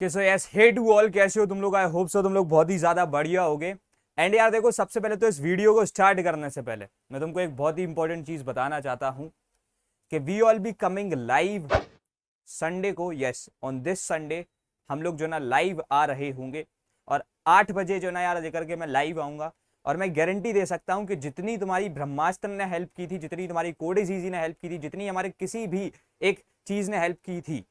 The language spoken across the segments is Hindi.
कि so yes hey to all, कैसे हो तुम लोग? आई होप सो तुम लोग बहुत ही ज्यादा बढ़िया होगे। एंड यार देखो, सबसे पहले तो इस वीडियो को स्टार्ट करने से पहले मैं तुमको एक बहुत ही इंपॉर्टेंट चीज बताना चाहता हूं कि we all be coming live Sunday को। यस, ऑन दिस संडे हम लोग जो ना लाइव आ रहे होंगे और 8 बजे जो ना यार लेकर के मैं लाइव आऊंगा। और मैं गारंटी दे सकता हूं कि जितनी तुम्हारी ब्रह्मास्त्र ने हेल्प की थी, जितनी तुम्हारी कोडे जीजी ने हेल्प की थी, जितनी हमारे किसी भी एक चीज ने हेल्प की थी,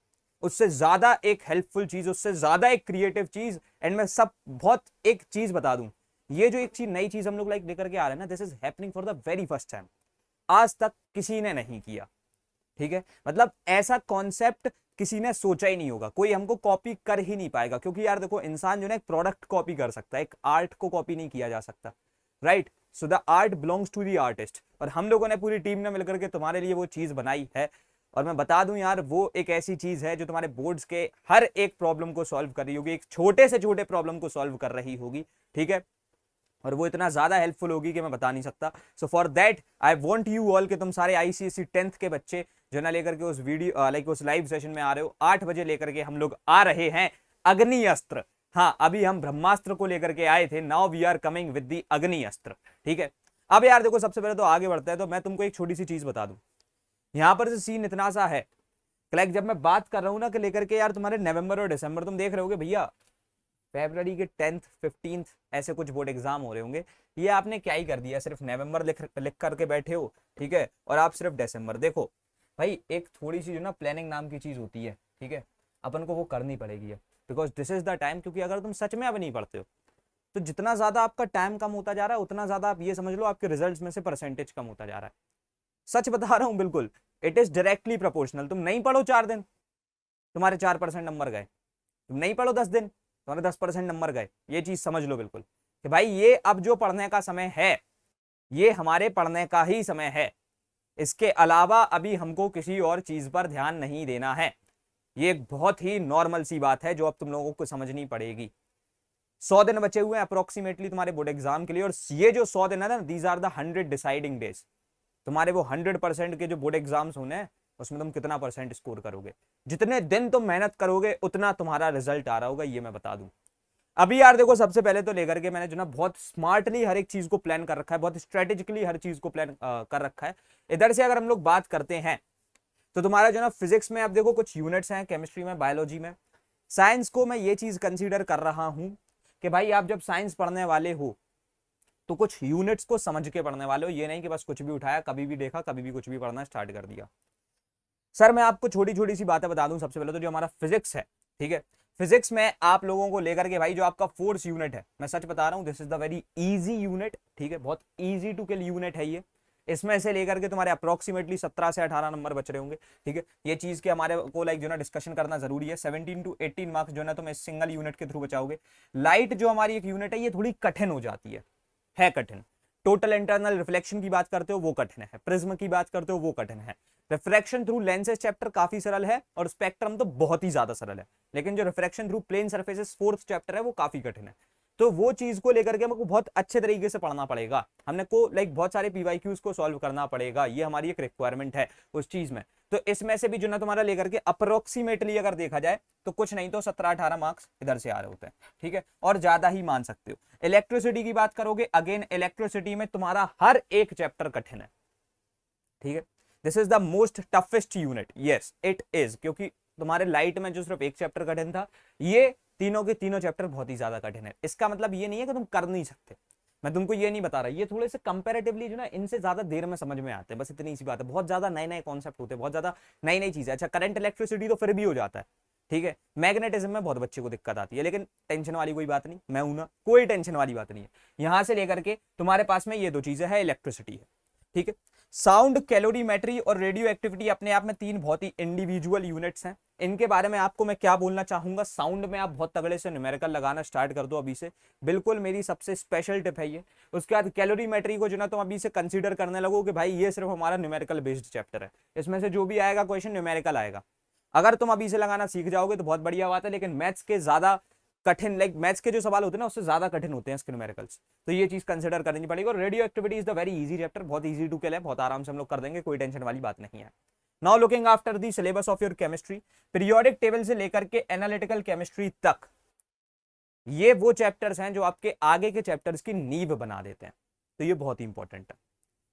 उससे ज्यादा एक हेल्पफुल चीज, उससे ज्यादा एक क्रिएटिव चीज। एंड मैं सब बहुत एक चीज बता दूं, ये जो एक चीज नई चीज हम लोग लाइक लेकर के आ रहे हैं ना, this is happening for the very first time. आज तक किसी ने नहीं किया। ठीक है, मतलब ऐसा कॉन्सेप्ट किसी ने सोचा ही नहीं होगा, कोई हमको कॉपी कर ही नहीं पाएगा। क्योंकि यार देखो, इंसान जो है एक प्रोडक्ट कॉपी कर सकता है, एक आर्ट को कॉपी नहीं किया जा सकता। Right, so the art belongs to the artist. और हम लोगों ने पूरी टीम ने मिलकर के तुम्हारे लिए वो चीज बनाई है। और मैं बता दूं यार, वो एक ऐसी चीज है जो तुम्हारे बोर्ड्स के हर एक प्रॉब्लम को सॉल्व कर रही होगी, एक छोटे से छोटे प्रॉब्लम को सॉल्व कर रही होगी। ठीक है, और वो इतना ज्यादा हेल्पफुल होगी कि मैं बता नहीं सकता। So for that I want you all कि तुम सारे आईसीएसई 10th के बच्चे जो ना लेकर के उस वीडियो लाइक उस लाइव सेशन में आ रहे हो। 8 बजे लेकर के हम लोग आ रहे हैं अग्नि अस्त्र। हाँ, अभी हम ब्रह्मास्त्र को लेकर के आए थे, now we are coming with the Agni Astra. ठीक है, अब यार देखो, सबसे पहले तो आगे बढ़ता है तो मैं तुमको एक छोटी सी चीज बता दूं। यहां पर से सीन इतना सा है, लाइक जब मैं बात कर रहा हूं ना कि लेकर के यार तुम्हारे नवंबर और दिसंबर, तुम देख रहे होगे भैया फेब्रवरी के 10th 15th ऐसे कुछ बोर्ड एग्जाम हो रहे होंगे। ये आपने क्या ही कर दिया, सिर्फ नवंबर लिख करके बैठे हो। ठीक है, और आप सिर्फ दिसंबर देखो। भाई एक थोड़ी सी जो ना प्लानिंग नाम की चीज होती है, ठीक है, अपन को वो करनी पड़ेगी। Because this is the time, क्योंकि अगर तुम सच में अब नहीं पढ़ते हो तो जितना ज्यादा आपका टाइम कम होता जा रहा है, उतना ज्यादा आप ये समझ लो आपके रिजल्ट्स में से परसेंटेज कम होता जा रहा है। सच बता रहा हूं, बिल्कुल इट इज डायरेक्टली प्रोपोर्शनल। तुम नहीं पढ़ो 4 दिन, तुम्हारे 4% नंबर गए। तुम नहीं पढ़ो 10 दिन, तुम्हारे 10% नंबर गए। ये चीज समझ लो बिल्कुल कि भाई ये अब जो पढ़ने का समय है, ये हमारे पढ़ने का ही समय है। इसके अलावा अभी हमको किसी और चीज पर ध्यान नहीं देना है। ये एक बहुत ही नॉर्मल सी बात है जो अब तुम लोगों को समझनी पड़ेगी। 100 दिन बचे हुए हैं अप्रोक्सीमेटली तुम्हारे बोर्ड एग्जाम के लिए, और ये जो 100 दिन है ना, these are the 100 deciding days. तुम्हारे वो 100% के जो बोर्ड एग्जाम्स होने हैं, उसमें तुम कितना परसेंट स्कोर करोगे, जितने दिन तुम मेहनत करोगे उतना तुम्हारा रिजल्ट आ रहा होगा, ये मैं बता दूं। अभी यार देखो, सबसे पहले तो लेकर के मैंने जो ना बहुत स्मार्टली हर एक चीज को प्लान कर रखा है, बहुत स्ट्रेटेजिकली हर चीज को प्लान कर रखा है। इधर से अगर हम लोग बात करते हैं तो तुम्हारा जो ना फिजिक्स में अब देखो कुछ यूनिट्स हैं, केमिस्ट्री में, बायोलॉजी में। साइंस को मैं ये चीज कंसीडर कर रहा हूं कि भाई आप जब साइंस पढ़ने वाले हो तो कुछ यूनिट्स को समझ के पढ़ने वाले हो। ये नहीं कि बस कुछ भी उठाया, कभी भी देखा, कभी भी कुछ भी पढ़ना स्टार्ट कर दिया। सर मैं आपको छोटी छोटी सी बातें बता दूं। सबसे पहले तो जो हमारा फिजिक्स है, ठीक है, फिजिक्स में आप लोगों को लेकर के भाई जो आपका फोर्स यूनिट है, मैं सच बता रहा हूं, this is the very easy unit. ठीक है, बहुत इजी टू किल यूनिट है ये। इसमें से लेकर के तुम्हारे अप्रोक्सीमेटली 17 से 18 नंबर बच रहे होंगे। ठीक है, ये चीज के हमारे को लाइक जो ना डिस्कशन करना जरूरी है। 17 to 18 मार्क्स जो ना तुम इस सिंगल यूनिट के थ्रू बचाओगे। लाइट जो हमारी एक यूनिट है, ये थोड़ी कठिन हो जाती है कठिन। टोटल इंटरनल रिफ्लेक्शन की बात करते हो वो कठिन है, प्रिज्म की बात करते हो वो कठिन है। रिफ्रैक्शन थ्रू लेंसेज चैप्टर काफी सरल है, और स्पेक्ट्रम तो बहुत ही ज्यादा सरल है। लेकिन जो refraction through plane surfaces 4th chapter है, वो काफी कठिन है। तो वो चीज को लेकर के हमको बहुत अच्छे तरीके से पढ़ना पड़ेगा। हमने को लाइक बहुत सारे पीवाईक्यूज को सॉल्व करना पड़ेगा, ये हमारी एक रिक्वायरमेंट है उस चीज में। तो इसमें से भी जो ना तुम्हारा लेकर के अप्रोक्सीमेटली अगर देखा जाए तो कुछ नहीं तो 17-18 मार्क्स इधर से आ रहे होते हैं। ठीक है, और ज्यादा ही मान सकते हो। इलेक्ट्रिसिटी की बात करोगे, अगेन इलेक्ट्रिसिटी में तुम्हारा हर एक चैप्टर कठिन है। ठीक है, this is the most toughest unit. Yes it is, क्योंकि तुम्हारे लाइट में जो सिर्फ एक चैप्टर कठिन था, ये तीनों के तीनों चैप्टर बहुत ही ज्यादा कठिन है। इसका मतलब ये नहीं है कि तुम कर नहीं सकते, मैं तुमको ये नहीं बता रहा। ये थोड़े से कंपैरेटिवली जो ना इनसे ज्यादा देर में समझ में आते हैं, बस इतनी सी बात है। बहुत ज्यादा नए नए कॉन्सेप्ट होते हैं, बहुत ज्यादा नई नई चीजें। अच्छा, करंट इलेक्ट्रिसिटी तो फिर भी हो जाता है। ठीक है, मैग्नेटिज्म में बहुत बच्चे को दिक्कत आती है, लेकिन टेंशन वाली कोई बात नहीं, मैं हूं ना, कोई टेंशन वाली बात नहीं है। यहां से लेकर के तुम्हारे पास में ये दो चीजें है, इलेक्ट्रिसिटी है। ठीक है, साउंड, कैलोरीमेट्री और रेडियो एक्टिविटी अपने आप में 3 बहुत ही इंडिविजुअल यूनिट्स हैं। इनके बारे में आपको मैं क्या बोलना चाहूंगा, साउंड में आप बहुत तगड़े से न्यूमेरिकल लगाना स्टार्ट कर दो अभी से, बिल्कुल मेरी सबसे स्पेशल टिप है ये। उसके बाद कैलोरीमेट्री को जो ना तुम अभी से कंसीडर करने लगो कि भाई ये सिर्फ हमारा न्यूमेरिकल बेस्ड चैप्टर है, इसमें से जो भी आएगा क्वेश्चन न्यूमेरिकल आएगा। अगर तुम अभी से लगाना सीख जाओगे तो बहुत बढ़िया बात है, लेकिन मैथ्स के ज्यादा कठिन, लाइक मैथ्स के जो सवाल होते हैं ना, उससे ज्यादा कठिन होते हैं इसके न्यूमेरिकल्स। तो ये चीज कंसिडर करनी पड़ेगी। और radio activity is the very easy chapter, बहुत इजी टू किल है, बहुत आराम से हम लोग कर देंगे, कोई टेंशन वाली बात नहीं है। Now looking after the syllabus of your chemistry, periodic table से लेकर के एनालिटिकल केमिस्ट्री तक, ये वो चैप्टर्स हैं जो आपके आगे के चैप्टर्स की नींव बना देते हैं। तो ये बहुत ही इंपॉर्टेंट है,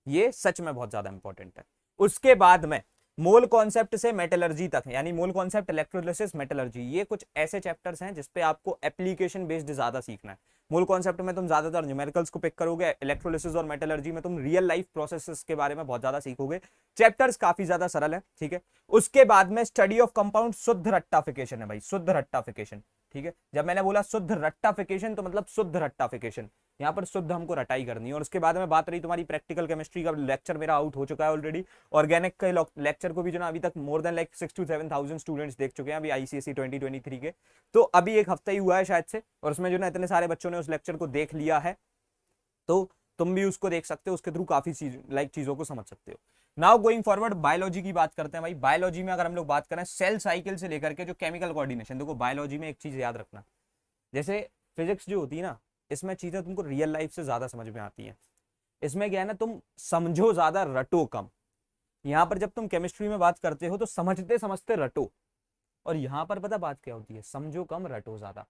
ये सच में बहुत ज्यादा इंपॉर्टेंट है। उसके बाद में मोल कॉन्सेप्ट से मेटलर्जी तक, यानी मोल कॉन्सेप्ट, इलेक्ट्रोलिसिस, मेटलर्जी, ये कुछ ऐसे चैप्टर्स हैं जिसपे आपको एप्लीकेशन बेस्ड ज्यादा सीखना है। मोल कॉन्सेप्ट में तुम ज्यादातर न्यूमेरिकल्स को पिक करोगे, इलेक्ट्रोलिसिस और मेटलर्जी में तुम रियल लाइफ प्रोसेसेस के बारे में बहुत ज्यादा सीखोगे। चैप्टर्स काफी ज्यादा सरल है, ठीक है। उसके बाद में स्टडी ऑफ कंपाउंड, शुद्ध रट्टाफिकेशन है भाई, शुद्ध रट्टाफिकेशन, ठीक है। जब मैंने बोला शुद्ध रट्टाफिकेशन तो मतलब शुद्ध रट्टाफिकेशन, यहाँ पर शुद्ध हमको रटाई करनी है। और उसके बाद में बात रही तुम्हारी प्रैक्टिकल केमिस्ट्री का, लेक्चर मेरा आउट हो चुका है ऑलरेडी। ऑर्गेनिक के लेक्चर को भी जो ना अभी तक more than like 6 to 7,000 students देख चुके हैं अभी आईसीएसई 2023 के। तो अभी एक हफ्ता ही हुआ है शायद से, और उसमें जो ना इतने सारे बच्चों ने उस लेक्चर को देख लिया है, तो तुम भी उसको देख सकते हो, उसके थ्रू काफी चीजों को समझ सकते हो। नाउ गोइंग फॉरवर्ड बायोलॉजी की बात करते हैं भाई। बायोलॉजी में अगर हम लोग बात करें सेल साइकिल से लेकर के जो केमिकल कोऑर्डिनेशन, देखो बायोलॉजी में एक चीज याद रखना, जैसे फिजिक्स जो होती है ना, इसमें चीजें तुमको रियल लाइफ से ज्यादा समझ में आती हैं। इसमें क्या है ना, तुम समझो ज्यादा, रटो कम। यहाँ पर जब तुम केमिस्ट्री में बात करते हो तो समझते समझते रटो, और यहाँ पर पता बात क्या होती है, समझो कम रटो ज्यादा।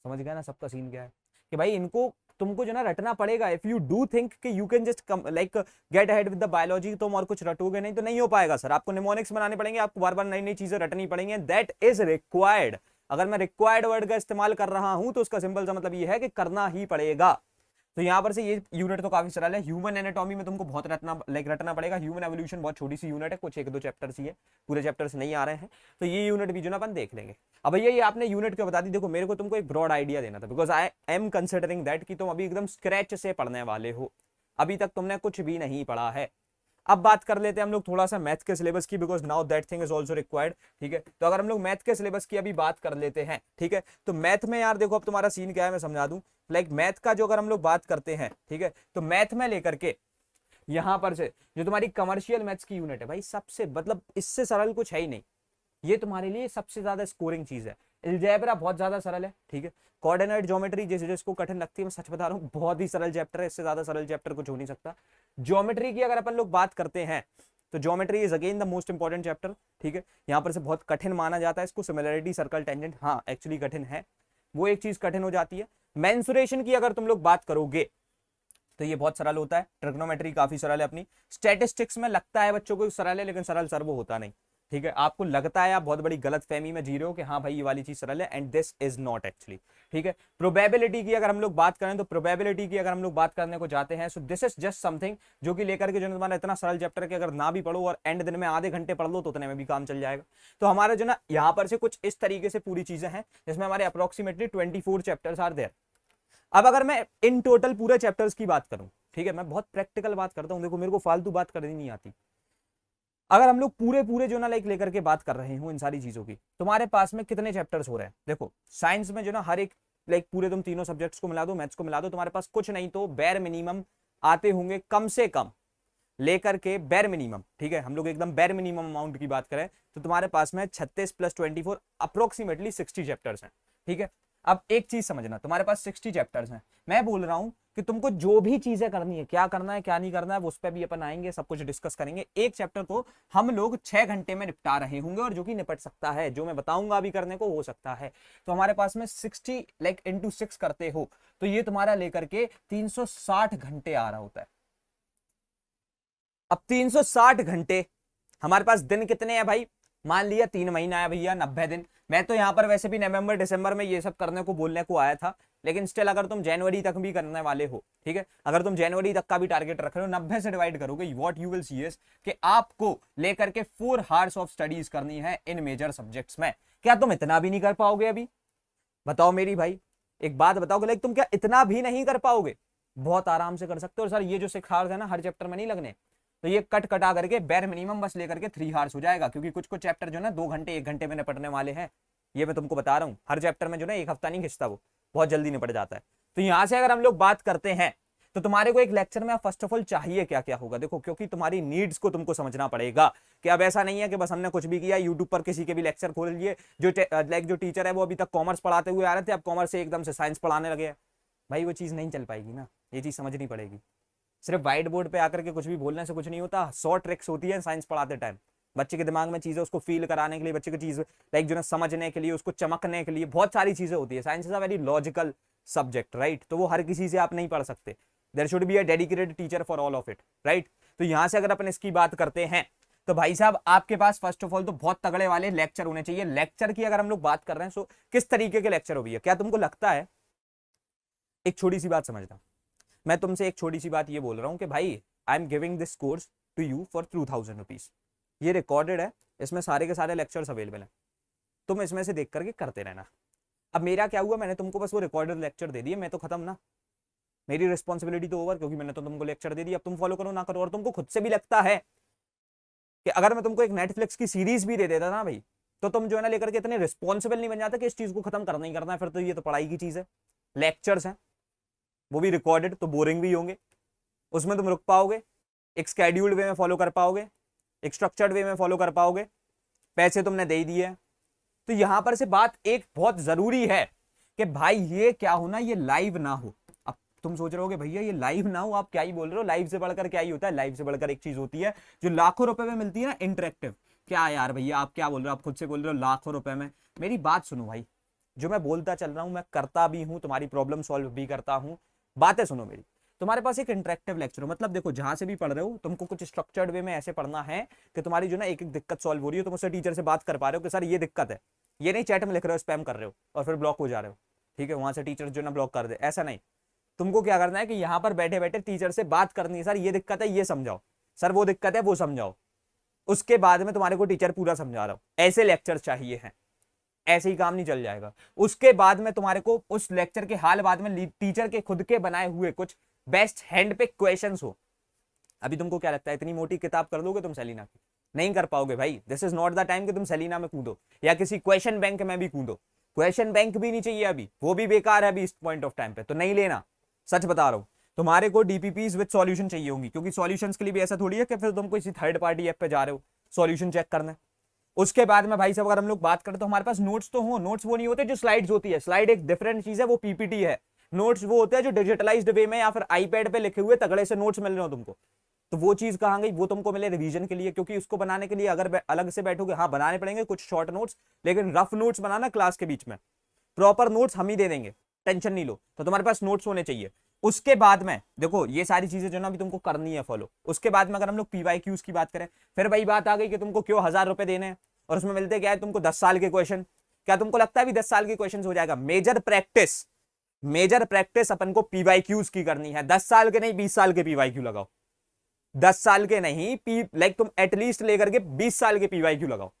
समझ गया ना सबका सीन क्या है, कि भाई इनको तुमको जो ना रटना पड़ेगा। इफ यू डू थिंक कि you can just like get ahead with the biology, तुम और कुछ रटोगे नहीं तो नहीं हो पाएगा सर। आपको निमोनिक्स बनाने पड़ेंगे, आपको बार बार नई नई चीजें रटनी पड़ेंगी, दैट इज रिक्वायर्ड। अगर मैं रिक्वायर्ड वर्ड का इस्तेमाल कर रहा हूं तो उसका सिंपल सा मतलब ये है कि करना ही पड़ेगा। तो यहाँ पर से ये यूनिट तो काफी सरल है। ह्यूमन एनाटॉमी में तुमको बहुत रटना पड़ेगा। ह्यूमन एवोल्यूशन बहुत छोटी सी यूनिट है, कुछ एक दो चैप्टर्स ही है, पूरे चैप्टर्स नहीं आ रहे हैं, तो ये यूनिट भी जो ना अपन देख लेंगे। अब भैया ये आपने यूनिट क्यों बता दी, देखो मेरे को तुमको एक ब्रॉड आइडिया देना था, because I am considering that कि तुम अभी एकदम स्क्रैच से पढ़ने वाले हो, अभी तक तुमने कुछ भी नहीं पढ़ा है। अब बात कर लेते हैं हम लोग थोड़ा सा मैथ के सिलेबस की, because now that thing is also required, ठीक है। तो अगर हम लोग मैथ के सिलेबस की अभी बात कर लेते हैं, ठीक है, तो मैथ में यार देखो अब तुम्हारा सीन क्या है मैं समझा दूं। लाइक मैथ का जो अगर हम लोग बात करते हैं, ठीक है, तो मैथ में लेकर के यहां पर से जो तुम्हारी कमर्शियल मैथ्स की यूनिट है भाई, सबसे मतलब इससे सरल कुछ है ही नहीं, ये तुम्हारे लिए सबसे ज्यादा स्कोरिंग चीज है। अलजेब्रा बहुत ज्यादा सरल है, ठीक है। कोऑर्डिनेट ज्योमेट्री जिसको कठिन लगती है, मैं सच बता रहा हूँ बहुत ही सरल चैप्टर है, इससे ज्यादा सरल चैप्टर कुछ हो नहीं सकता। ज्योमेट्री की अगर अपन लोग बात करते हैं तो geometry is again the most important chapter, ठीक है। यहाँ पर से बहुत कठिन माना जाता है इसको, सिमिलरिटी, सर्कल, टेंजेंट, हाँ एक्चुअली कठिन है, वो एक चीज कठिन हो जाती है। मेंसुरेशन की अगर तुम लोग बात करोगे तो ये बहुत सरल होता है। ट्रिग्नोमेट्री काफी सरल है अपनी। स्टैटिस्टिक्स में लगता है बच्चों को सरल है, लेकिन सरल सर वो होता नहीं, ठीक है। आपको लगता है आप बहुत बड़ी गलत फहमी में जी रहे हो कि हाँ भाई ये वाली चीज सरल है, and this is not actually, ठीक है। प्रोबेबिलिटी की अगर हम लोग बात करें तो प्रोबेबिलिटी की अगर हम लोग बात करने को जाते हैं, सो दिस इज जस्ट समथिंग जो कि लेकर के जो तुम्हारा इतना सरल चैप्टर के अगर ना भी पढ़ो और एंड दिन में आधे घंटे पढ़ लो तो उतने में भी काम चल जाएगा। तो हमारा जो ना यहाँ पर से कुछ इस तरीके से पूरी चीजें हैं जिसमें हमारे अप्रोक्सीमेटली 24 चैप्टर्स आर देयर। अब अगर मैं इन टोटल पूरे चैप्टर्स की बात करूं, ठीक है, मैं बहुत प्रैक्टिकल बात करता हूं, देखो मेरे को फालतू बात करनी नहीं आती। अगर हम लोग पूरे पूरे जो ना लाइक लेकर के बात कर रहे हो इन सारी चीजों की, तुम्हारे पास में कितने चैप्टर्स हो रहे हैं, देखो साइंस में जो ना हर एक लाइक पूरे तुम तीनों सब्जेक्ट्स को मिला दो, मैथ्स को मिला दो, तुम्हारे पास कुछ नहीं तो बेर मिनिमम आते होंगे कम से कम लेकर के बेर मिनिमम, ठीक है। हम लोग एकदम बेर मिनिमम अमाउंट की बात करें तो तुम्हारे पास में 36 + 24 अप्रोक्सीमेटली 60 चैप्टर्स हैं, ठीक है। अब एक चीज समझना, तुम्हारे पास 60 चैप्टर्स हैं, मैं बोल रहा हूं कि तुमको जो भी चीजें करनी है, क्या करना है क्या नहीं करना है, उस पर भी अपन आएंगे, सब कुछ डिस्कस करेंगे। एक चैप्टर को हम लोग 6 घंटे में निपटा रहे होंगे, और जो कि निपट सकता है, जो मैं बताऊंगा अभी करने को हो सकता है। तो हमारे पास में 60 लाइक इंटू 6 करते हो तो ये तुम्हारा लेकर के 360 घंटे आ रहा होता है। अब 360 घंटे, हमारे पास दिन कितने हैं भाई, मान लिया 3 महीना है भैया, 90 दिन। मैं तो यहाँ पर वैसे भी नवंबर दिसंबर में ये सब करने को बोलने को आया था, लेकिन स्टिल अगर तुम जनवरी तक भी करने वाले हो, ठीक है, अगर तुम जनवरी तक का भी टारगेट रख रहे हो, 90 से डिवाइड करोगे, what you will see is कि आपको लेकर के 4 आवर्स ऑफ स्टडीज करनी है इन मेजर सब्जेक्ट्स में। क्या तुम इतना भी नहीं कर पाओगे अभी, बताओ मेरी भाई, एक बात बताओगे, लाइक तुम क्या इतना भी नहीं कर पाओगे? बहुत आराम से कर सकते हो। और सर ये जो 6 आवर्स है ना हर चैप्टर में नहीं लगने, तो ये कट कटा करके बेर मिनिमम बस लेकर के 3 आवर्स हो जाएगा, क्योंकि कुछ कुछ चैप्टर जो ना 2 घंटे 1 घंटे में निपटने वाले हैं। ये मैं तुमको बता रहा हूँ, हर चैप्टर में जो ना 1 हफ्ता नहीं खिंचता, वो बहुत जल्दी निपट जाता है। तो यहाँ से अगर हम लोग बात करते हैं तो तुम्हारे को एक लेक्चर में फर्स्ट ऑफ ऑल चाहिए क्या क्या होगा, देखो क्योंकि तुम्हारी नीड्स को तुमको समझना पड़ेगा कि अब ऐसा नहीं है कि बस हमने कुछ भी किया, यूट्यूब पर किसी के भी लेक्चर खोल लिए, जो टीचर है वो अभी तक कॉमर्स पढ़ाते हुए आ रहे थे, अब कॉमर्स से एकदम से साइंस पढ़ाने लगे, भाई वो चीज नहीं चल पाएगी ना, ये चीज समझनी पड़ेगी। सिर्फ व्हाइट बोर्ड पे आकर के कुछ भी बोलने से कुछ नहीं होता, 100 ट्रिक्स होती है साइंस पढ़ाते टाइम, बच्चे के दिमाग में चीजें उसको फील कराने के लिए, बच्चे की चीज लाइक जो ना समझने के लिए, उसको चमकने के लिए बहुत सारी चीजें होती है। Science is a very logical subject, right. तो वो हर किसी से आप नहीं पढ़ सकते, there should be a dedicated teacher for all of it, right. तो यहां से अगर अपन इसकी बात करते हैं तो भाई साहब आपके पास फर्स्ट ऑफ ऑल तो बहुत तगड़े वाले लेक्चर होने चाहिए। लेक्चर की अगर हम लोग बात कर रहे हैं तो किस तरीके के लेक्चर हो भैया? क्या तुमको लगता है, एक छोटी सी बात समझना, मैं तुमसे एक छोटी सी बात ये बोल रहा हूं कि भाई I am giving this course to you for 2000 rupees, ये रिकॉर्डेड है, इसमें सारे के सारे लेक्चर्स अवेलेबल हैं, तुम इसमें से देख करके करते रहना। अब मेरा क्या हुआ, मैंने तुमको बस वो रिकॉर्डेड लेक्चर दे दिए, मैं तो खत्म ना, मेरी रिस्पॉन्सिबिलिटी तो ओवर, क्योंकि मैंने तो तुमको लेक्चर दे दिया, अब तुम फॉलो करो ना करो। और तुमको खुद से भी लगता है कि अगर मैं तुमको एक नेटफ्लिक्स की सीरीज भी दे देता ना भाई, तो तुम जो है ना लेकर के इतने रिस्पॉन्सिबल नहीं बन जाता कि इस चीज को खत्म करना ही करना है। फिर तो ये तो पढ़ाई की चीज है, लेक्चर्स हैं, वो भी रिकॉर्डेड, तो बोरिंग भी होंगे, उसमें तुम रुक पाओगे, एक स्केड्यूल्ड वे में फॉलो कर पाओगे, एक स्ट्रक्चर्ड वे में फॉलो कर पाओगे, पैसे तुमने दे दिए। तो यहां पर से बात एक बहुत जरूरी है कि भाई ये क्या होना, ये लाइव ना हो। अब तुम सोच रहे हो भैया ये लाइव ना हो, आप क्या ही बोल रहे हो, लाइव से बढ़कर क्या ही होता है? लाइव से बढ़कर एक चीज होती है जो लाखों रुपए में मिलती है ना, इंटरेक्टिव। क्या यार भैया आप क्या बोल रहे हो, आप खुद से बोल रहे हो लाखों रुपए में। मेरी बात सुनो भाई, जो मैं बोलता चल रहा हूं मैं करता भी हूं, तुम्हारी प्रॉब्लम सॉल्व भी करता हूं, बातें सुनो मेरी। तुम्हारे पास एक इंटरेक्टिव लेक्चर हो, मतलब देखो जहां से भी पढ़ रहे हो तुमको कुछ स्ट्रक्चर्ड वे में ऐसे पढ़ना है कि तुम्हारी जो ना एक एक दिक्कत सॉल्व हो रही हो, तुम उससे टीचर से बात कर पा रहे हो कि सर ये दिक्कत है, ये नहीं चैट में लिख रहे हो स्पैम कर रहे हो और फिर ब्लॉक हो जा रहे हो, ठीक है, वहां से टीचर जो ना ब्लॉक कर दे, ऐसा नहीं। तुमको क्या करना है कि यहाँ पर बैठे बैठे टीचर से बात करनी है, सर ये दिक्कत है ये समझाओ, सर वो दिक्कत है वो समझाओ, उसके बाद में तुम्हारे को टीचर पूरा समझा रहा हो, ऐसे लेक्चर चाहिए हैं। ऐसे ही काम नहीं चल जाएगा। उसके बाद में तुम्हारे को उस लेक्चर के हाल बाद में टीचर के खुद के बनाए हुए कुछ बेस्ट हैंड पे क्वेश्चंस हो। अभी तुमको क्या लगता है इतनी मोटी किताब कर दोगे तुम सेलिना की? नहीं कर पाओगे भाई। This is not the time कि तुम सेलिना में कूदो या किसी क्वेश्चन बैंक में भी कूदो। क्वेश्चन बैंक भी नहीं चाहिए अभी, वो भी बेकार है अभी इस पॉइंट ऑफ टाइम पे, तो नहीं लेना, सच बता रहा हूं। तुम्हारे को डीपीपीज विद सॉल्यूशन चाहिए होंगी, क्योंकि सॉल्यूशंस के लिए भी ऐसा थोड़ी है कि फिर तुम किसी थर्ड पार्टी ऐप पे जा रहे हो सॉल्यूशन चेक करना। उसके बाद में भाई साहब अगर हम लोग बात करें तो हमारे पास नोट्स तो हो, नोट्स वो नहीं होते जो स्लाइड्स होती है, स्लाइड एक डिफरेंट चीज है, वो पीपीटी है। नोट्स वो होते हैं जो डिजिटलाइज्ड वे में या फिर आईपैड पे लिखे हुए तगड़े से नोट्स मिल रहे हो तुमको। तो वो चीज कहाँ गई? वो तुमको मिले रिवीजन के लिए, क्योंकि उसको बनाने के लिए अगर अलग से बैठोगे, हाँ बनाने पड़ेंगे कुछ शॉर्ट नोट्स, लेकिन रफ नोट्स बनाना क्लास के बीच में, प्रॉपर नोट्स हम ही दे देंगे, टेंशन नहीं लो। तो तुम्हारे पास नोट्स होने चाहिए। उसके बाद में देखो ये सारी चीजें जो ना अभी तुमको करनी है फॉलो। उसके बाद में अगर हम लोग पीवाईक्यूज की बात करें, फिर वही बात आ गई कि तुमको क्यों 1000 रुपए देने हैं और उसमें मिलते क्या है तुमको 10 साल के क्वेश्चन। क्या तुमको लगता है अभी 10 साल के क्वेश्चन हो जाएगा? मेजर प्रैक्टिस अपन को पीवाईक्यूज की करनी है। 10 साल के नहीं 20 साल के पीवाईक्यू लगाओ, 10 साल के नहीं, लाइक तुम एटलीस्ट लेकर के 20 साल के पीवाईक्यू लगाओ।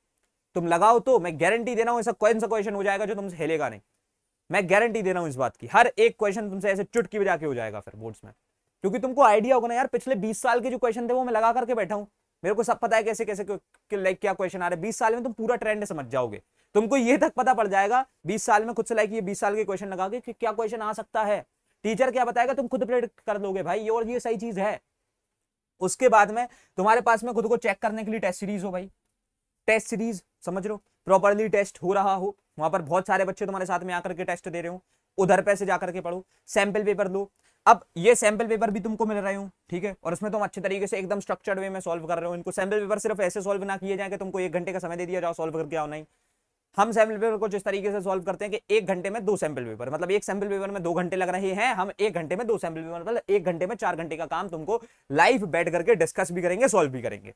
तुम लगाओ तो मैं गारंटी दे रहा हूं ऐसा कौन सा क्वेश्चन हो जाएगा जो तुमसे हिलेगा नहीं। मैं गारंटी दे रहा हूं इस बात की, हर एक क्वेश्चन तुमसे ऐसे चुटकी बजा के हो जाएगा फिर बोर्ड्स में, क्योंकि तुमको आइडिया होगा ना यार पिछले 20 साल के जो क्वेश्चन थे वो मैं लगा करके बैठा हूं, मेरे को सब पता है कैसे कैसे लाइक क्या क्वेश्चन आ रहे हैं। 20 साल में तुम पूरा ट्रेंड समझ जाओगे, तुमको ये तक पता पड़ जाएगा 20 साल में खुद से लाइक ये 20 साल के क्वेश्चन लगा के कि क्या क्वेश्चन आ सकता है, टीचर क्या बताएगा तुम खुद प्रेडिक्ट कर दोगे भाई, और ये सही चीज है। उसके बाद में तुम्हारे पास में खुद को चेक करने के लिए टेस्ट सीरीज हो भाई, टेस्ट सीरीज समझ लो, प्रॉपरली टेस्ट हो रहा हो, वहां पर बहुत सारे बच्चे तुम्हारे साथ में आकर के टेस्ट दे रहे हो, उधर पैसे जाकर के पढ़ो, सैंपल पेपर लो। अब ये सैंपल पेपर भी तुमको मिल रहे हो, ठीक है, और उसमें तुम अच्छे तरीके से एकदम स्ट्रक्चर्ड वे में सॉल्व कर रहे हो। इनको सैंपल पेपर सिर्फ ऐसे सॉल्व ना किए जाए कि तुमको 1 घंटे का समय दे दिया जाओ सॉल्व करके आओ, नहीं। हम सैंपल पेपर को जिस तरीके से सॉल्व करते हैं कि 1 घंटे में 2 सैंपल पेपर, मतलब एक सैंपल पेपर में 2 घंटे लग रहे हैं, हम 1 घंटे में 2 सैंपल पेपर, मतलब 1 घंटे में 4 घंटे का काम तुमको लाइव बैठ करके डिस्कस भी करेंगे, सॉल्व भी करेंगे।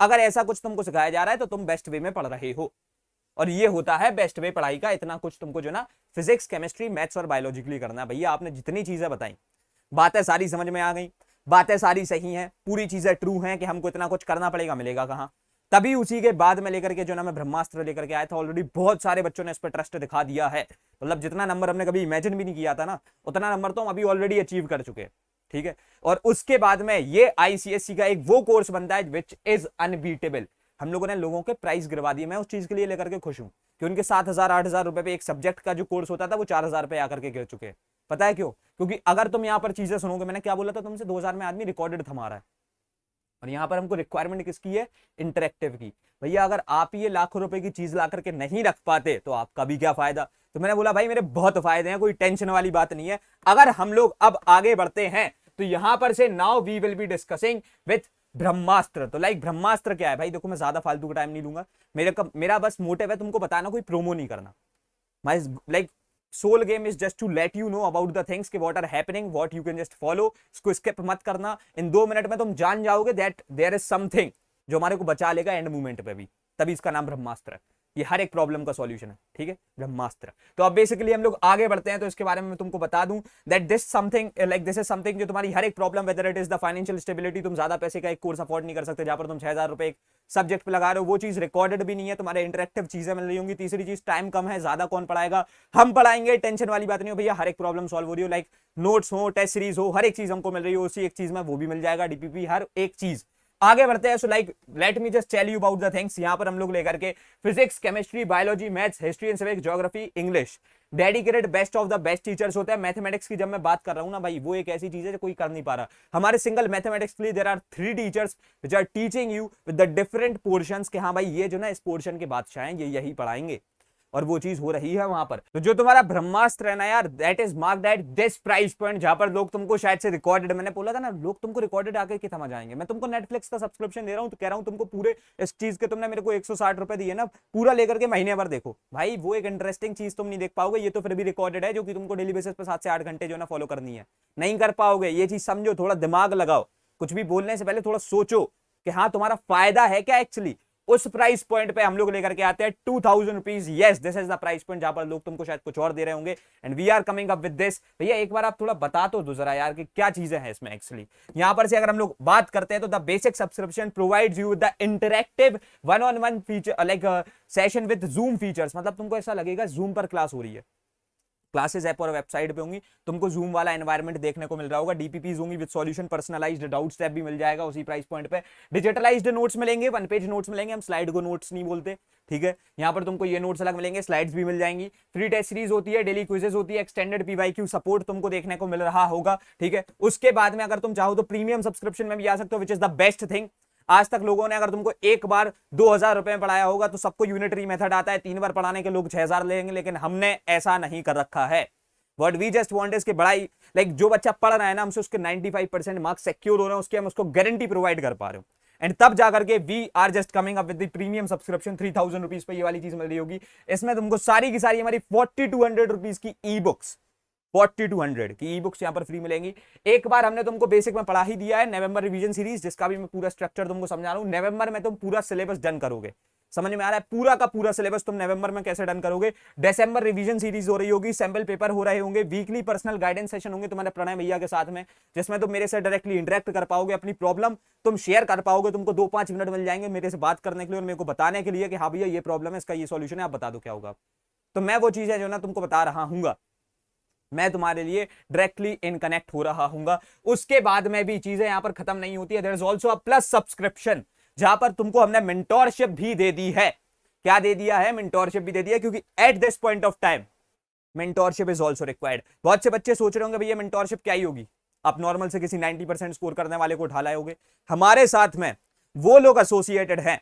अगर ऐसा कुछ तुमको सिखाया जा रहा है तो तुम बेस्ट वे में पढ़ रहे हो, और ये होता है बेस्ट वे पढ़ाई का। इतना कुछ तुमको जो ना फिजिक्स, केमिस्ट्री, मैथ्स और बायोलॉजी के लिए करना है। भैया आपने जितनी चीजें बताई, बातें सारी समझ में आ गई, बातें सारी सही हैं, पूरी चीजें ट्रू हैं कि हमको इतना कुछ करना पड़ेगा, मिलेगा कहां? तभी उसी के बाद में लेकर के जो ना मैं ब्रह्मास्त्र लेकर के आया था। ऑलरेडी बहुत सारे बच्चों ने इस पर ट्रस्ट दिखा दिया है, मतलब जितना नंबर हमने कभी इमेजिन भी नहीं किया था ना, उतना नंबर तो हम अभी ऑलरेडी अचीव कर चुके हैं, ठीक है। और उसके बाद में ये आईसीएससी का एक वो कोर्स बनता है विच इज अनबीटेबल। हम लोगों ने लोगों के प्राइस गिरवा दिए, मैं उस चीज के लिए लेकर के खुश हूं कि उनके 7,000 8,000 रुपए पे एक सब्जेक्ट का जो कोर्स होता था वो 4,000 पे आकर के गिर चुके हैं। पता है क्यों? क्योंकि अगर तुम यहाँ पर चीजें सुनोगे, मैंने क्या बोला था तुमसे, 2000 में आदमी रिकॉर्डेड थमा रहा है, और यहाँ पर हमको रिक्वायरमेंट किसकी है? इंटरेक्टिव की। भैया अगर आप ये लाखों रुपए की चीज ला करके नहीं रख पाते तो आपका भी क्या फायदा? तो मैंने बोला भाई मेरे बहुत फायदे हैं, कोई टेंशन वाली बात नहीं है। अगर हम लोग अब आगे बढ़ते हैं तो यहां पर से now we will be discussing with Brahmastra. तो लाइक ब्रह्मास्त्र क्या है भाई, देखो मैं ज्यादा फालतू का टाइम नहीं लूंगा, मेरा बस मोटिव है तुमको बताना, कोई प्रोमो नहीं करना। My like soul game is just to let you know about the things कि what are happening, what you can just follow. इसको स्किप मत करना, इन 2 मिनट में तुम जान जाओगे दैट देयर इज समथिंग जो हमारे को बचा लेगा एंड मूवमेंट पे भी, तभी इसका नाम ब्रह्मास्त्र है। ये हर एक प्रॉब्लम का सॉल्यूशन है, ठीक है, ब्रह्मास्त्र। तो अब बेसिकली हम लोग आगे बढ़ते हैं, तो इसके बारे में मैं तुमको बता दूं that this something like this is something जो तुम्हारी हर एक problem, whether it is the financial stability, तुम ज्यादा पैसे का एक कोर्स अफोर्ड नहीं कर सकते जहां पर तुम 6,000 रुपए एक सब्जेक्ट पे लगा रहे हो, वो चीज रिकॉर्डेड भी नहीं है, तुम्हारे इंटरेक्टिव चीजें मिल रही होंगी। तीसरी चीज टाइम कम है, ज्यादा कौन पढ़ाएगा, हम पढ़ाएंगे, टेंशन वाली बात नहीं हो भैया, हर एक प्रॉब्लम सॉल्व हो रही हो, लाइक नोट्स हो, टेस्ट सीरीज हो, हर एक चीज हमको मिल रही हो, उसी एक चीज में वो भी मिल जाएगा, डीपीपी, हर एक चीज। आगे बढ़ते हैं। So like let me just tell you about the things. यहां पर हम लोग लेकर के physics, chemistry, biology, maths, history and civics, geography, English, dedicated best of the best teachers होते हैं। मैथमेटिक्स की जब मैं बात कर रहा हूं ना भाई, वो एक ऐसी चीज है जो कोई कर नहीं पा रहा। हमारे सिंगल मैथमेटिक्स के लिए there are 3 teachers which are teaching you with the different portions के हाँ भाई ये जो ना इस पोर्शन के बादशाह हैं, ये यही पढ़ाएंगे, और वो चीज हो रही है वहां पर। तो जो तुम्हारा ब्रह्मास्त्र है ना यार, that is marked at this price point, जहां पर लोग तुमको शायद से रिकॉर्डेड, मैंने बोला था ना लोग तुमको रिकॉर्डेड आके के समझ आएंगे। मैं तुमको नेटफ्लिक्स का सब्सक्रिप्शन दे रहा हूं, तो कह रहा हूं तुमको पूरे इस चीज के, तुमने मेरे को 160 रुपए दिए ना, पूरा लेकर के महीने भर देखो भाई, वो एक इंटरेस्टिंग चीज तुम नहीं देख पाओगे। ये तो फिर भी रिकॉर्डेड है जो कि तुमको डेली बेसिस पे 7 से 8 घंटे जो ना फॉलो करनी है, नहीं कर पाओगे। ये चीज समझो, थोड़ा दिमाग लगाओ, कुछ भी बोलने से पहले थोड़ा सोचो कि हाँ तुम्हारा फायदा है क्या एक्चुअली। उस प्राइस पॉइंट पे हम लोग लेकर के आते हैं 2000 rupees. Yes, this is the price point जहां पर लोग तुमको शायद कुछ और दे रहे होंगे, and we are coming up with this. भैया एक बार आप थोड़ा बता तो दो जरा यार कि क्या चीजें हैं इसमें एक्चुअली। यहां पर से अगर हम लोग बात करते हैं तो the basic subscription provides you with the interactive 1-on-1 feature like session with zoom features. मतलब तुमको ऐसा लगेगा जूम पर क्लास हो रही है, क्लासेस ऐप और वेबसाइट पे होंगी, तुमको जूम वाला एनवायरनमेंट देखने को मिल रहा होगा, डीपीपीज होंगी with solution, personalised doubts tab भी मिल जाएगा उसी प्राइस पॉइंट पे, डिजिटलाइज्ड नोट्स मिलेंगे, 1 पेज नोट्स मिलेंगे, हम स्लाइड को नोट्स नहीं बोलते, ठीक है। यहाँ पर तुमको ये नोट्स अलग मिलेंगे, स्लाइड्स भी मिल जाएंगी, फ्री टेस्ट सीरीज होती है, डेली क्विजेस होती है, एक्सटेंडेड पीवाईक्यू सपोर्ट तुमको देखने को मिल रहा होगा, ठीक है। उसके बाद में अगर तुम चाहो तो प्रीमियम सब्सक्रिप्शन में भी आ सकते हो, which is the best thing. आज तक लोगों ने अगर तुमको एक बार 2,000 रुपए में पढ़ाया होगा तो सबको यूनिटरी मेथड आता है, 3 बार पढ़ाने के लोग 6,000 लेंगे, लेकिन हमने ऐसा नहीं कर रखा है। What we just want is कि बड़ाई लाइक जो बच्चा पढ़ रहा है ना, हमसे उसके 95% मार्क्स सिक्योर हो रहे हैं, उसके हम उसको गारंटी प्रोवाइड कर पा रहे हो, एंड तब जाकर के we are just coming up with the premium subscription. 3,000 rupees पे ये वाली चीज मिल रही होगी। इसमें तुमको सारी की सारी हमारी 4200 रुपीज की ई बुक्स, 4200 की ई बुक्स यहाँ पर फ्री मिलेंगी। एक बार हमने तुमको बेसिक में पढ़ा ही दिया है, नवंबर रिवीजन सीरीज, जिसका भी मैं पूरा स्ट्रक्चर तुमको समझा रहा हूँ। नवंबर में तुम पूरा सिलेबस डन करोगे, समझ में आ रहा है, पूरा का पूरा सिलेबस तुम नवंबर में कैसे डन करोगे। दिसंबर रिवीजन सीरीज हो रही होगी, सैंपल पेपर हो रहे होंगे, वीकली पर्सनल गाइडेंस सेशन होंगे तुम्हारे प्रणय भैया के साथ में, जिसमें तुम मेरे से डायरेक्टली इंटरेक्ट कर पाओगे, अपनी प्रॉब्लम तुम शेयर कर पाओगे, तुमको 2-5 मिनट मिल जाएंगे मेरे से बात करने के लिए और मेरे को बताने के लिए कि हाँ भैया ये प्रॉब्लम है, इसका ये सॉल्यूशन है, आप बता दो क्या होगा। तो मैं वो चीज है जो ना तुमको बता रहा हूँ, मैं तुम्हारे लिए डायरेक्टली इन कनेक्ट हो रहा हूँ। उसके बाद में भी चीजें यहाँ पर खत्म नहीं होती है, there is also a plus subscription, जहां पर तुमको हमने मेंटोरशिप भी दे दी है। क्या दे दिया है? मेंटोरशिप भी दे दिया, क्योंकि at this point of time mentorship is also required. बहुत से बच्चे सोच रहे होंगे भैया मेंटोरशिप क्या ही होगी, आप नॉर्मल से किसी 90% स्कोर करने वाले को उठा लाए होगे। हमारे साथ में वो लोग एसोसिएटेड हैं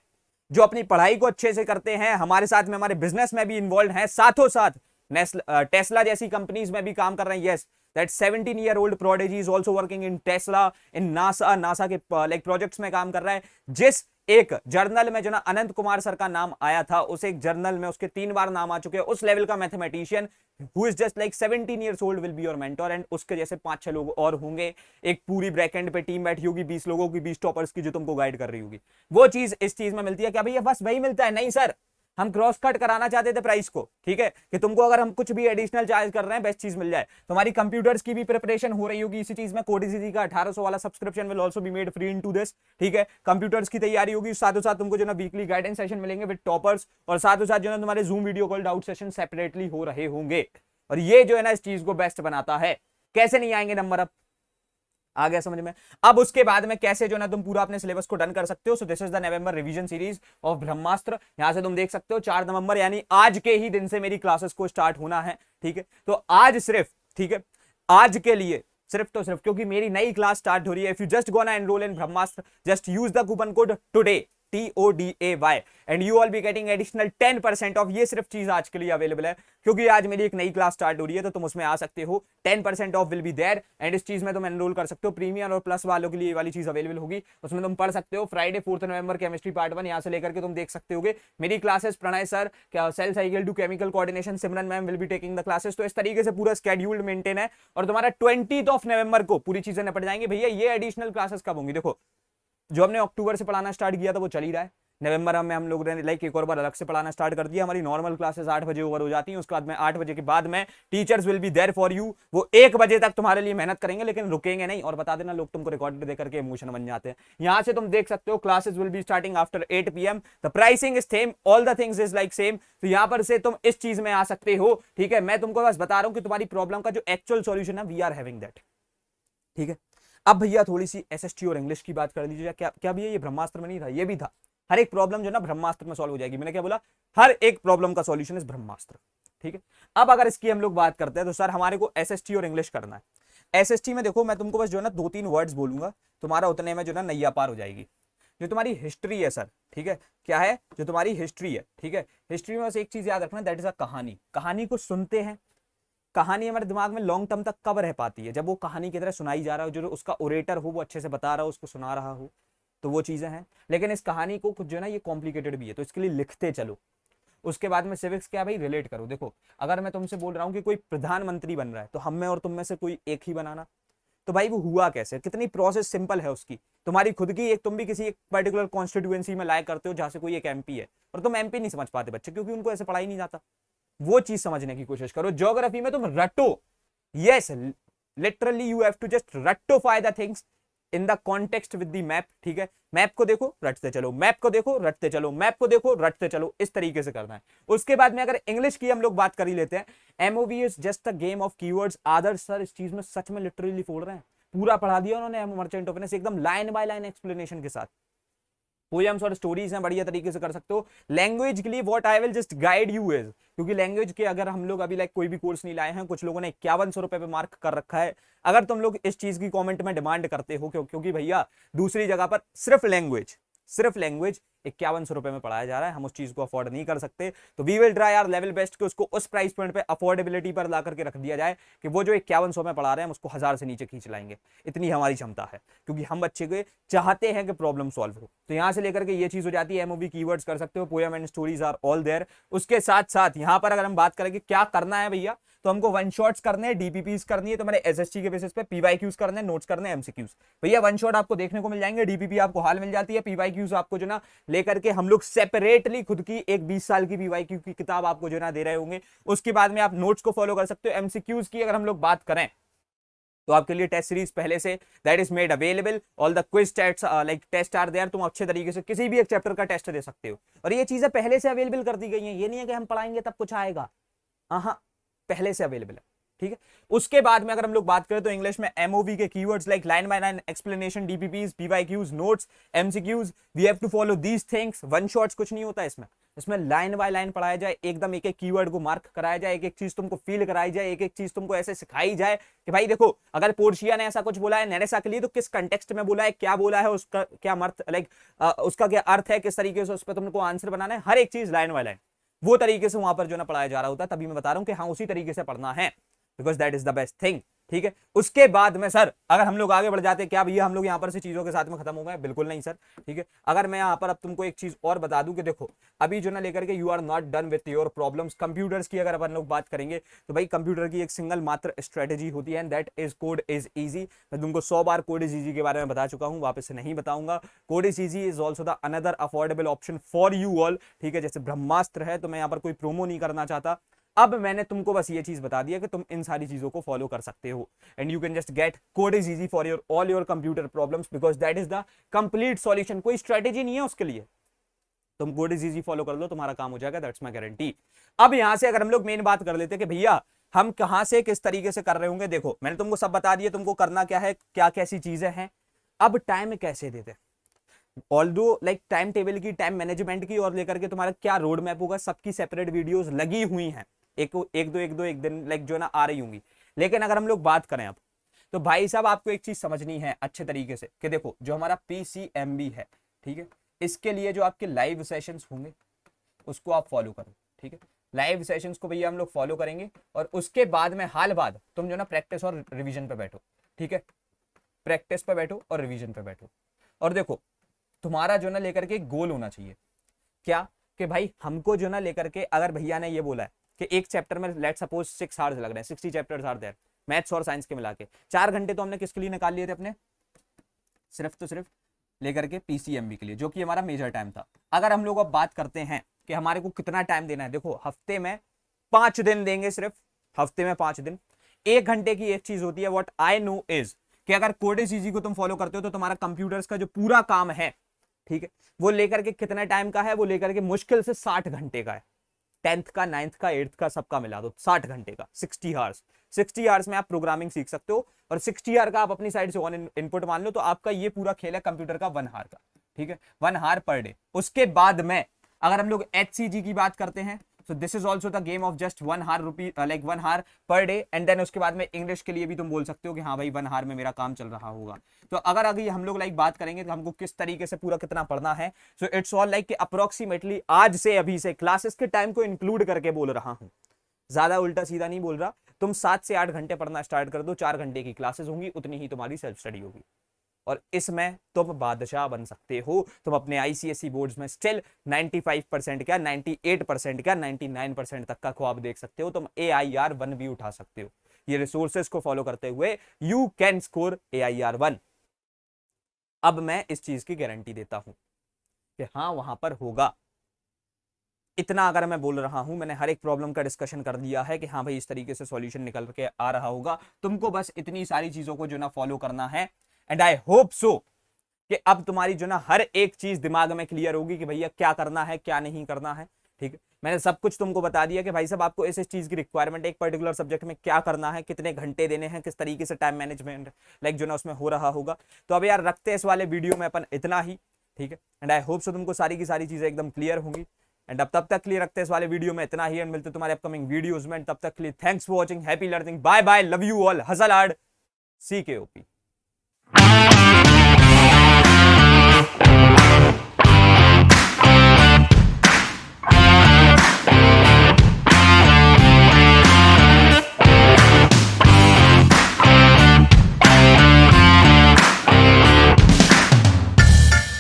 जो अपनी पढ़ाई को अच्छे से करते हैं, हमारे साथ में हमारे बिजनेस में भी इन्वॉल्व हैं, साथों साथ टेस्ला जैसी कंपनीज में भी काम कर रहे हैं। Yes, that 17-year-old prodigy is also working in Tesla, in NASA के लाइक प्रोजेक्ट्स में काम कर रहा है। जिस एक जर्नल में जो ना अनंत कुमार सर का नाम आया था, उस एक जर्नल में उसके 3 बार नाम आ चुके हैं, उस लेवल का mathematician who is just like 17 years old will be your mentor, and उसके जैसे 5-6 लोग और होंगे। एक पूरी ब्रैकेट पे टीम बैठी होगी 20 लोगों की, 20 टॉपर्स की, जो तुमको गाइड कर रही होगी। वो चीज इस चीज में मिलती है क्या भैया बस वही मिलता है? नहीं सर, हम क्रॉस कट कराना चाहते थे प्राइस को, ठीक है, कि तुमको अगर हम कुछ भी एडिशनल चार्ज कर रहे हैं बेस्ट चीज मिल जाए। तुम्हारी कंप्यूटर्स की भी प्रिपरेशन हो रही होगी इसी चीज में। कोडिसिटी का 1800 वाला subscription will also be made free into this, ठीक है। कंप्यूटर्स की तैयारी होगी, साथों साथ तुमको जो ना वीकली गाइडेंस सेशन मिलेंगे विद टॉपर्स, और साथों साथ जो ना तुम्हारे zoom video call doubt session separately हो रहे होंगे। और ये जो है ना इस चीज को बेस्ट बनाता है। कैसे नहीं आएंगे नंबर? अब आ गया समझ में? अब उसके बाद में कैसे जो ना तुम पूरा अपने सिलेबस को डन कर सकते हो। So this is the November revision series of Brahmastra. यहां से तुम देख सकते हो 4 नवंबर यानी आज के ही दिन से मेरी क्लासेस को स्टार्ट होना है, ठीक है। तो आज सिर्फ, ठीक है, आज के लिए सिर्फ तो सिर्फ क्योंकि मेरी नई क्लास स्टार्ट हो रही है। If you just gonna enroll in Brahmastra, just use the coupon code today TODAY and you all be getting additional 10% of. ये सिर्फ चीज आज के लिए अवेलेबल है क्योंकि आज मेरी एक नई क्लास स्टार्ट हो रही है, तो तुम उसमें आ सकते हो। 10% off will be there and इस चीज में तुम एनरोल कर सकते हो। प्रीमियर और प्लस वालों के लिए ये वाली चीज अवेलेबल होगी, उसमें तुम पढ़ सकते हो। फ्राइडे 4 नवंबर केमिस्ट्री पार्ट 1 यहाँ से लेकर के तुम देख सकते होगे मेरी classes. Pranay sir, cell cycle to chemical coordination, Simran ma'am will be taking the classes. तो इस तरीके से पूरा स्केड्यूल्ड मेंटेन है और तुम्हारा 20 नवंबर को पूरी चीजें निपट जाएंगी। भैया ये एडिशनल क्लासेस कब होंगी? देखो, जो हमने अक्टूबर से पढ़ाना स्टार्ट किया था वो चल ही रहा है। नवंबर में हम लोग ने लाइक एक और बार अलग से पढ़ाना स्टार्ट कर दिया। हमारी नॉर्मल क्लासेस 8 बजे ओवर हो जाती हैं, उसके बाद में 8 बजे के बाद में teachers will be there for you. वो 1 बजे तक तुम्हारे लिए मेहनत करेंगे, लेकिन रुकेंगे नहीं। और बता देना, लोग तुमको रिकॉर्ड देकर के इमोशन बन जाते हैं। यहां से तुम देख सकते हो classes will be starting after 8 PM। The pricing is same, all the things is like same. तो यहां पर से तुम इस चीज में आ सकते हो, ठीक है। मैं तुमको बस बता रहा हूं कि तुम्हारी प्रॉब्लम का जो एक्चुअल सॉल्यूशन है, वी आर हैविंग दैट, ठीक है। अब भैया थोड़ी सी SST और इंग्लिश की बात कर लीजिए। क्या क्या भैया ये ब्रह्मास्त्र में नहीं था? ये भी था। हर एक प्रॉब्लम जो ना ब्रह्मास्त्र में सॉल्व हो जाएगी। मैंने क्या बोला? हर एक प्रॉब्लम का सॉल्यूशन इस ब्रह्मास्त्र, ठीक है। अब अगर इसकी हम लोग बात करते हैं तो सर हमारे को SST और इंग्लिश करना है। SST में देखो, मैं तुमको बस जो है ना 2-3 वर्ड्स बोलूंगा, तुम्हारा उतने में जो ना नैया पार हो जाएगी। जो तुम्हारी हिस्ट्री है सर, ठीक है, क्या है जो तुम्हारी हिस्ट्री है, ठीक है। हिस्ट्री में बस एक चीज याद रखना, दैट इज अ कहानी। कहानी को सुनते हैं, कहानी हमारे दिमाग में लॉन्ग टर्म तक कब रह पाती है? जब वो कहानी की तरह सुनाई जा रहा हो, जो उसका ओरेटर हो वो अच्छे से बता रहा हो, उसको सुना रहा हो, तो वो चीजें हैं। लेकिन इस कहानी को कुछ जो है ना ये कॉम्प्लिकेटेड भी है, तो इसके लिए लिखते चलो। उसके बाद में सिविक्स क्या भाई, रिलेट करो। देखो, अगर मैं तुमसे बोल रहा हूँ कि कोई प्रधानमंत्री बन रहा है, तो हम में और तुम में से कोई एक ही बनाना। तो भाई वो हुआ कैसे, कितनी प्रोसेस सिंपल है उसकी। तुम्हारी खुद की एक, तुम भी किसी एक पर्टिकुलर कॉन्स्टिट्यूएंसी में लाया करते हो जहां से कोई एक MP है, और तुम MP नहीं समझ पाते बच्चे, क्योंकि उनको ऐसे पढ़ाई नहीं जाता। वो चीज समझने की कोशिश करो। ज्योग्राफी में तुम रटो, yes, literally you have to just रटोफाई the things in the context with the map, ठीक है। मैप को देखो, रटते चलो, मैप को देखो, रटते चलो, मैप को देखो, रटते चलो, इस तरीके से करना है। उसके बाद में अगर इंग्लिश की हम लोग बात कर ही लेते हैं, MOV is just a game of keywords. Adarsh sir इस चीज में सच में लिटरली फोड़ रहे हैं, पूरा पढ़ा दिया उन्होंने मर्चेंट ऑफ वेनिस, एकदम लाइन बाय लाइन एक्सप्लेनेशन के साथ। पोएम्स और स्टोरीज हैं, बढ़िया तरीके से कर सकते हो। लैंग्वेज के लिए what I will just guide you is, क्योंकि लैंग्वेज के अगर हम लोग अभी लाइक कोई भी कोर्स नहीं लाए हैं, कुछ लोगों ने 5100 रुपए पे मार्क कर रखा है। अगर तुम लोग इस चीज की कमेंट में डिमांड करते हो क्योंकि भैया दूसरी जगह पर सिर्फ लैंग्वेज 5100 रुपए में पढ़ाया जा रहा है, हम उस चीज को अफोर्ड नहीं कर सकते, तो we will try our level best कि उसको उस प्राइस पॉइंट पे अफोर्डेबिलिटी पर ला करके रख दिया जाए कि वो जो 5100 में पढ़ा रहे हैं हम उसको 1000 से नीचे खींच लाएंगे। इतनी हमारी क्षमता है, क्योंकि हम बच्चे के चाहते हैं कि प्रॉब्लम सॉल्व हो। तो यहां से लेकर के ये चीज हो जाती है। MOV कीवर्ड्स कर सकते हो, poem and stories are all there. उसके साथ साथ यहां पर अगर हम बात करें कि क्या करना है भैया, तो हमको वन शॉट्स करने हैं, DPPs करनी है, तो मैंने SST के बेसिस पे PYQs करने हैं, नोट्स करने हैं, MCQs। भैया वन शॉट आपको देखने को मिल जाएंगे, DPP आपको हाल मिल जाती है, PYQs आपको जो ना लेकर के हम लोग सेपरेटली खुद की एक 20 साल की PYQ की किताब आपको जो ना दे रहे होंगे। उसके बाद में आप नोट्स को फॉलो कर सकते हो। MCQs की अगर हम लोग बात करें तो आपके लिए टेस्ट सीरीज पहले से that is made available, all the quiz test like test are there. तुम अच्छे तरीके से किसी भी एक चैप्टर का टेस्ट दे सकते हो, और ये चीजें पहले से अवेलेबल कर दी गई हैं। ये नहीं है कि हम पढ़ाएंगे तब कुछ आएगा, हाँ, पहले से अवेलेबल है, ठीक है। उसके बाद में अगर हम लोग बात करें तो इंग्लिश में MOV के keywords like line by line explanation, DPPs, PYQs, notes, MCQs, we have to follow these things. One shots कुछ नहीं होता इसमें लाइन बाय लाइन पढ़ाया जाए, एकदम एक एक कीवर्ड को मार्क कराया जाए, एक एक चीज तुमको फील कराई जाए, एक एक चीज तुमको ऐसे सिखाई जाए कि भाई देखो, अगर पोर्शिया ने ऐसा कुछ बोला है नेरेसा के लिए तो किस कंटेक्स्ट में बोला है, क्या बोला है, उसका क्या अर्थ, लाइक उसका क्या अर्थ है, किस तरीके से उस पर तुमको आंसर बनाना है, हर एक चीज लाइन बाय लाइन वो तरीके से वहां पर जो ना पढ़ाया जा रहा होता है। तभी मैं बता रहा हूं कि हाँ उसी तरीके से पढ़ना है, because that is the best thing, ठीक है। उसके बाद में सर अगर हम लोग आगे बढ़ जाते, क्या भैया हम लोग यहाँ पर से चीजों के साथ में खत्म हो गए? बिल्कुल नहीं सर, ठीक है। अगर मैं यहाँ पर अब तुमको एक चीज और बता दूं कि देखो, अभी जो ना लेकर के you are not done with your problems. Computers की अगर अपन लोग बात करेंगे तो भाई कंप्यूटर की एक सिंगल मात्र स्ट्रेटेजी होती है, and that is code is easy. मैं तुमको 100 बार कोड इज ईजी के बारे में बता चुका हूँ, वापस से नहीं बताऊंगा। Code is easy is also the another affordable option for you all, ठीक है। जैसे ब्रह्मास्त्र है, तो मैं यहाँ पर कोई प्रोमो नहीं करना चाहता। अब मैंने तुमको बस ये चीज बता दिया कि तुम इन सारी चीजों को फॉलो कर सकते हो, and you can just get code is easy for your all your computer problems, because that is the complete solution. कोई स्ट्रेटेजी नहीं है उसके लिए, तुम कोड इज इजी फॉलो कर लो, तुम्हारा काम हो जाएगा, दैट्स माय गारंटी। अब यहां से अगर हम लोग मेन बात कर लेते हैं कि भैया हम कहां से किस तरीके से कर रहे होंगे। देखो मैंने तुमको सब बता दिया, तुमको करना क्या है, क्या कैसी चीजें हैं। अब टाइम कैसे देते, ऑल्दो लाइक टाइम टेबल की, टाइम मैनेजमेंट की और लेकर के तुम्हारा क्या रोड मैप होगा, सबकी सेपरेट वीडियोस लगी हुई हैं, एक दिन लाइक जो ना आ रही होंगी। लेकिन अगर हम लोग बात करें अब, तो भाई साहब आपको एक चीज समझनी है अच्छे तरीके से कि देखो जो हमारा PCMB है, ठीक है, इसके लिए जो आपके लाइव सेशंस होंगे उसको आप फॉलो करो, ठीक है। लाइव सेशंस को भैया हम लोग फॉलो करेंगे और उसके बाद में हाल बाद तुम जो ना प्रैक्टिस और रिवीजन पे बैठो, ठीक है। प्रैक्टिस पे बैठो और रिवीजन पे बैठो। और देखो तुम्हारा जो ना लेकर के गोल होना चाहिए क्या, कि भाई हमको जो ना लेकर के, अगर भैया ने ये बोला है कि एक चैप्टर में लेट सपोज 6 आवर्स लग रहे हैं, 60 चैप्टर्स आर देयर, मैथ्स और साइंस के मिला के 4 घंटे तो हमने किसके लिए निकाल लिए थे अपने, सिर्फ तो सिर्फ लेकर के पीसीएमबी के लिए, जो कि हमारा मेजर टाइम था। अगर हम लोग अब बात करते हैं कि हमारे को कितना टाइम देना है, देखो हफ्ते में 5 दिन देंगे, सिर्फ हफ्ते में 5 दिन। 1 घंटे की एक चीज होती है, व्हाट आई नो इज कि अगर कोडेस इजी को तुम फॉलो करते हो तो तुम्हारा कंप्यूटर्स का जो पूरा काम है, ठीक है, वो लेकर के कितने टाइम का है, वो लेकर के मुश्किल से 60 घंटे का है। 10th का, 9th का, 8th का सबका मिला दो 60 घंटे का, 60 आवर्स। 60 आवर्स में आप प्रोग्रामिंग सीख सकते हो और 60 आवर का आप अपनी साइड से ऑन इनपुट मान लो, तो आपका ये पूरा खेल है कंप्यूटर का 1 आवर का, ठीक है, 1 आवर पर डे। उसके बाद में अगर हम लोग HCG की बात करते हैं, so this is also the game of just 1 hour like 1 hour per day, and then उसके बाद में इंग्लिश के लिए भी तुम बोल सकते हो कि हाँ भाई 1 hour में मेरा काम चल रहा होगा। तो अगर अभी हम लोग लाइक बात करेंगे तो हमको किस तरीके से पूरा कितना पढ़ना है, so it's all like approximately आज से, अभी से क्लासेस के टाइम को इंक्लूड करके बोल रहा हूँ, ज्यादा उल्टा सीधा नहीं बोल रहा। तुम 7 से 8 घंटे पढ़ना स्टार्ट कर दो, 4 घंटे की क्लासेस होंगी, उतनी ही तुम्हारी सेल्फ स्टडी होगी और इसमें तुम बादशाह बन सकते हो। तुम अपने आईसीएसई बोर्ड्स में स्टिल 95% क्या, 98% क्या, 99% तक का ख्वाब देख सकते हो। तुम AIR1 भी उठा सकते हो। ये रिसोर्सेज को फॉलो करते हुए यू कैन स्कोर AIR1। अब मैं इस चीज की गारंटी देता हूं कि हाँ वहां पर होगा। इतना अगर मैं बोल रहा हूं, मैंने हर एक प्रॉब्लम का डिस्कशन कर दिया है कि हाँ भाई इस तरीके से सॉल्यूशन निकल के आ रहा होगा। तुमको बस इतनी सारी चीजों को जो ना फॉलो करना है, एंड आई होप सो कि अब तुम्हारी जो ना हर एक चीज दिमाग में क्लियर होगी कि भैया क्या करना है क्या नहीं करना है, ठीक है। मैंने सब कुछ तुमको बता दिया कि भाई साहब आपको इस चीज की रिक्वायरमेंट, एक पर्टिकुलर सब्जेक्ट में क्या करना है, कितने घंटे देने हैं, किस तरीके से टाइम मैनेजमेंट लाइक जो ना उसमें हो रहा होगा। तो अब यार रखते हैं इस वाले वीडियो में अपन इतना ही, ठीक है। एंड आई होप सो तुमको सारी की सारी चीजें एकदम क्लियर होंगी। एंड अब तब तक क्लियर रखते हैं इस वाले वीडियो में इतना ही, एंड मिलते तुम्हारे अपकमिंग वीडियोज में। तब तक के लिए thanks for watching, happy learning, bye bye, love you all, hustle hard, CKOP।